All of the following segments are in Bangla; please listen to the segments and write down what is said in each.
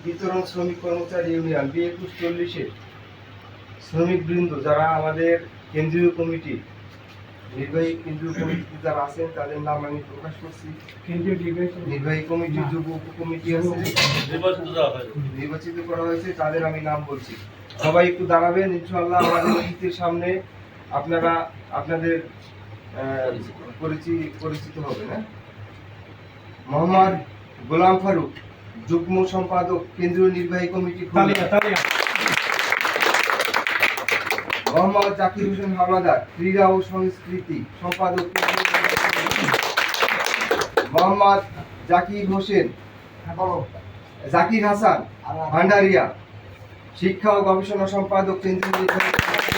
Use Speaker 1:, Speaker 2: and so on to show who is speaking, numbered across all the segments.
Speaker 1: বিতরণ শ্রমিক কর্মচারী ইউনিয়ন B2140 শ্রমিক বৃন্দ যারা আমাদের কেন্দ্রীয় কমিটি নির্বাহী কেন্দ্রীয় কমিটিতে যারা আছেন তাদের নাম আমি প্রকাশ করছি। নির্বাহী কমিটি যুব উপকমিটি আছে নির্বাচিত করা হয়েছে, তাদের আমি নাম বলছি। সবাই একটু দাঁড়াবেন, ইনশাআল্লাহ আমাদের অতিথির সামনে আপনারা আপনাদের পরিচিত হবে না। মোহাম্মদ গোলাম ফারুক, যুগ্ম সম্পাদক কেন্দ্রীয় নির্বাহী কমিটি। মোহাম্মদ জাকির হোসেন হাওলাদার, ক্রীড়া ও সংস্কৃতি সম্পাদক। মোহাম্মদ জাকির হাসান ভান্ডারিয়া, শিক্ষা ও গবেষণা সম্পাদক কেন্দ্রীয় নির্বাহী কমিটি।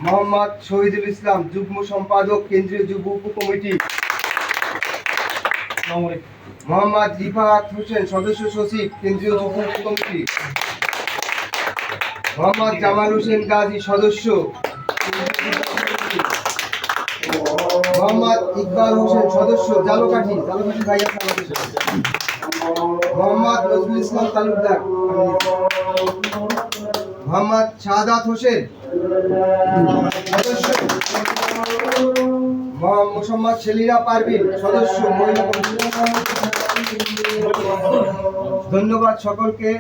Speaker 1: মোহাম্মদ শহীদুল ইসলাম, যুগ্ম সম্পাদক কেন্দ্রীয় যুব উপকমিটি। মোহাম্মদ রিফাত হোসেন, সদস্য সচিব কেন্দ্রীয় যুব উপকমিটি। মোহাম্মদ জামাল হোসেন গাজী, সদস্য। মোহাম্মদ ইকবাল হোসেন, সদস্য জালকাঠি ভাইয়া। মোহাম্মদ নজরুল ইসলাম তালুকদার। মোহাম্মদ শাহাদাত হোসেন, সদস্য। মোহাম্মদ সেলিনা পারভিন, সদস্য মহিলা কমিটি। ধন্যবাদ সকলকে।